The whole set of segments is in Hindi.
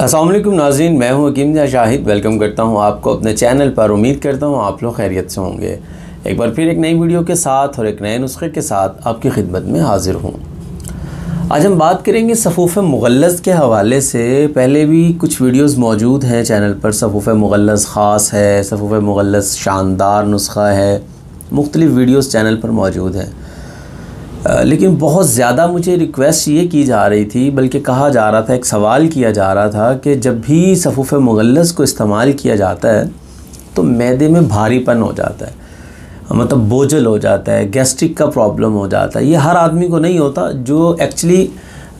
अस्सलाम वालेकुम नाज़रीन, मैं हूं हकीम शाहिद। वेलकम करता हूं आपको अपने चैनल पर। उम्मीद करता हूं आप लोग खैरियत से होंगे। एक बार फिर एक नई वीडियो के साथ और एक नए नुस्खे के साथ आपकी खिदमत में हाज़िर हूं। आज हम बात करेंगे सफ़ूफ़ मुग़ल्लज़ के हवाले से। पहले भी कुछ वीडियोस मौजूद हैं चैनल पर। सफ़ूफ़ मुग़ल्लज़ ख़ास है, सफ़ूफ़ मुग़ल्लज़ शानदार नुस्खा है, मुख्तलिफ़ वीडियोस चैनल पर मौजूद हैं। लेकिन बहुत ज़्यादा मुझे रिक्वेस्ट ये की जा रही थी, बल्कि कहा जा रहा था, एक सवाल किया जा रहा था कि जब भी सफ़ूफ़ मुग़ल्लज़ को इस्तेमाल किया जाता है तो मैदे में भारीपन हो जाता है, मतलब बोझल हो जाता है, गैस्ट्रिक का प्रॉब्लम हो जाता है। ये हर आदमी को नहीं होता। जो एक्चुअली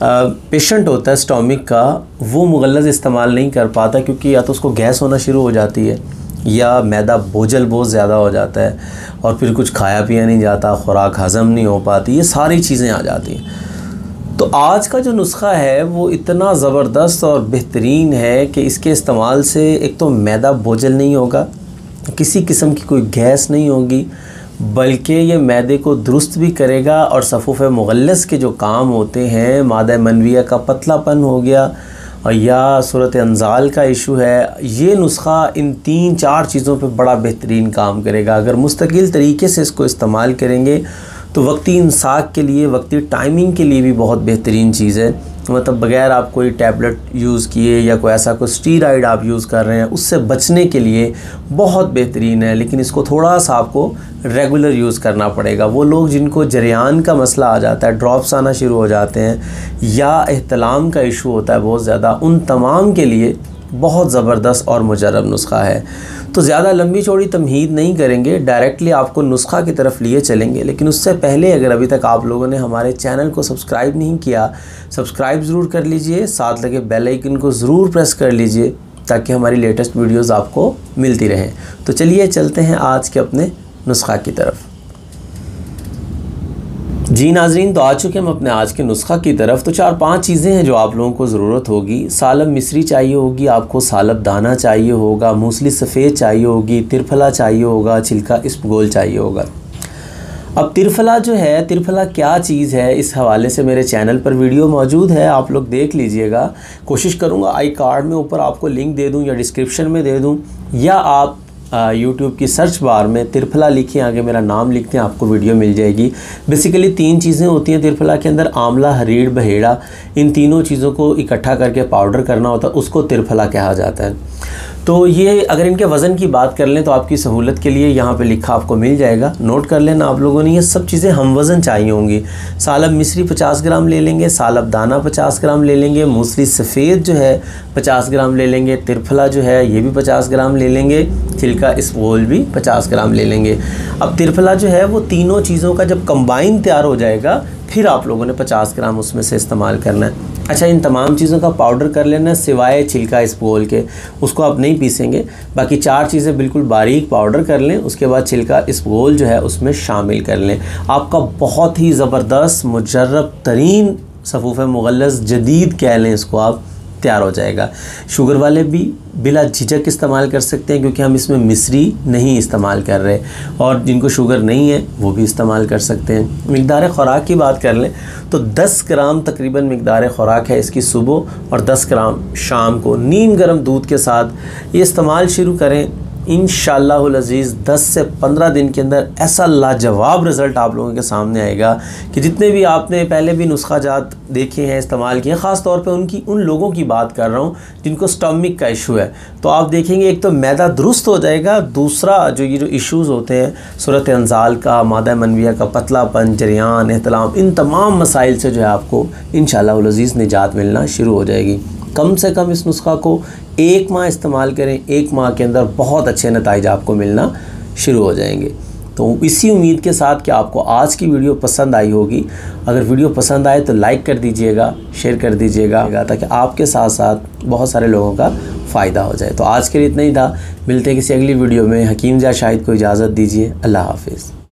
पेशेंट होता है स्टोमिक का, वो मुग़ल्लज़ इस्तेमाल नहीं कर पाता, क्योंकि या तो उसको गैस होना शुरू हो जाती है या मैदा बोझल बहुत ज़्यादा हो जाता है और फिर कुछ खाया पिया नहीं जाता, खुराक हज़म नहीं हो पाती, ये सारी चीज़ें आ जाती हैं। तो आज का जो नुस्खा है वो इतना ज़बरदस्त और बेहतरीन है कि इसके इस्तेमाल से एक तो मैदा बोझल नहीं होगा, किसी किस्म की कोई गैस नहीं होगी, बल्कि ये मैदे को दुरुस्त भी करेगा। और सफ़ूफ़ मुग़ल्लज़ के जो काम होते हैं, मादा मनविया का पतलापन हो गया या सूरत अंजाल का इशू है, ये नुस्खा इन 3-4 चीज़ों पे बड़ा बेहतरीन काम करेगा। अगर मुस्तकिल तरीके से इसको इस्तेमाल करेंगे तो वक्ती इंसाक के लिए, वक्ती टाइमिंग के लिए भी बहुत बेहतरीन चीज़ है। मतलब बग़ैर आप कोई टैबलेट यूज़ किए या कोई ऐसा कोई स्टीरॉइड आप यूज़ कर रहे हैं, उससे बचने के लिए बहुत बेहतरीन है। लेकिन इसको थोड़ा सा आपको रेगुलर यूज़ करना पड़ेगा। वो लोग जिनको जरियान का मसला आ जाता है, ड्रॉप्स आना शुरू हो जाते हैं या एहतलाम का इशू होता है बहुत ज़्यादा, उन तमाम के लिए बहुत ज़बरदस्त और मुजर्रब नुस्खा है। तो ज़्यादा लंबी चौड़ी तमहीद नहीं करेंगे, डायरेक्टली आपको नुस्खा की तरफ लिए चलेंगे। लेकिन उससे पहले अगर अभी तक आप लोगों ने हमारे चैनल को सब्सक्राइब नहीं किया, सब्सक्राइब ज़रूर कर लीजिए, साथ लगे बेल आइकन को ज़रूर प्रेस कर लीजिए ताकि हमारी लेटेस्ट वीडियोज़ आपको मिलती रहें। तो चलिए चलते हैं आज के अपने नुस्खा की तरफ। जी नाज़रीन, तो आ चुके हम अपने आज के नुस्खा की तरफ। तो 4-5 चीज़ें हैं जो आप लोगों को ज़रूरत होगी। सालब मिस्री चाहिए होगी आपको, सालब दाना चाहिए होगा, मूसली सफ़ेद चाहिए होगी, तिरफला चाहिए होगा, छिलका इसबगोल चाहिए होगा। अब तिरफला जो है, तिरफला क्या चीज़ है, इस हवाले से मेरे चैनल पर वीडियो मौजूद है, आप लोग देख लीजिएगा। कोशिश करूँगा आई कार्ड में ऊपर आपको लिंक दे दूँ या डिस्क्रिप्शन में दे दूँ, या आप यूट्यूब की सर्च बार में तिरफला लिखें, आगे मेरा नाम लिखते हैं, आपको वीडियो मिल जाएगी। बेसिकली 3 चीज़ें होती हैं तिरफला के अंदर, आंवला, हरीड़, बहेड़ा। इन तीनों चीज़ों को इकट्ठा करके पाउडर करना होता है, उसको तिरफला कहा जाता है। तो ये अगर इनके वज़न की बात कर लें तो आपकी सहूलत के लिए यहाँ पे लिखा आपको मिल जाएगा, नोट कर लेना आप लोगों ने। ये सब चीज़ें हम वज़न चाहिए होंगी। सालब मिस्री 50 ग्राम ले लेंगे, सालब दाना 50 ग्राम ले लेंगे, मूसली सफ़ेद जो है 50 ग्राम ले लेंगे, तिरफला जो है ये भी 50 ग्राम ले लेंगे, छिलका इसबगोल भी 50 ग्राम ले लेंगे। अब तिरफला जो है वो तीनों चीज़ों का जब कंबाइन तैयार हो जाएगा, फिर आप लोगों ने 50 ग्राम उसमें से इस्तेमाल करना है। अच्छा, इन तमाम चीज़ों का पाउडर कर लेना है, सिवाय छिलका इसबगोल के, उसको आप नहीं पीसेंगे। बाकी 4 चीज़ें बिल्कुल बारीक पाउडर कर लें, उसके बाद छिलका इसबगोल जो है उसमें शामिल कर लें। आपका बहुत ही ज़बरदस्त मुजर्रब तरीन सफ़ूफ़ मुग़ल्लज़ जदीद कह लें इसको आप, तैयार हो जाएगा। शुगर वाले भी बिला झिझक इस्तेमाल कर सकते हैं, क्योंकि हम इसमें मिस्री नहीं इस्तेमाल कर रहे, और जिनको शुगर नहीं है वो भी इस्तेमाल कर सकते हैं। मिक़दार ख़ुराक की बात कर लें तो 10 ग्राम तकरीबन मिक़दार ख़ुराक है इसकी सुबह, और 10 ग्राम शाम को नीम गर्म दूध के साथ ये इस्तेमाल शुरू करें। इंशाअल्लाहुल अज़ीज़ 10 से 15 दिन के अंदर ऐसा लाजवाब रिज़ल्ट आप लोगों के सामने आएगा कि जितने भी आपने पहले भी नुस्खा जात देखे हैं, इस्तेमाल किए, ख़ास तौर पे उन लोगों की बात कर रहा हूँ जिनको स्टमक का इशू है। तो आप देखेंगे एक तो मैदा दुरुस्त हो जाएगा, दूसरा जो ये जो इश्यूज़ होते हैं सूरत अंजाल का, मादा मनविया का पतलापन, जरियान, एहतलाम, इन तमाम मसाइल से जो है आपको इंशाअल्लाहुल अज़ीज़ निजात मिलना शुरू हो जाएगी। कम से कम इस नुस्खा को 1 माह इस्तेमाल करें, 1 माह के अंदर बहुत अच्छे नतीजे आपको मिलना शुरू हो जाएंगे। तो इसी उम्मीद के साथ कि आपको आज की वीडियो पसंद आई होगी। अगर वीडियो पसंद आए तो लाइक कर दीजिएगा, शेयर कर दीजिएगा, ताकि आपके साथ साथ बहुत सारे लोगों का फ़ायदा हो जाए। तो आज के लिए इतना ही था, मिलते हैं किसी अगली वीडियो में। हकीम शाहिद को इजाज़त दीजिए। अल्लाह हाफ़िज़।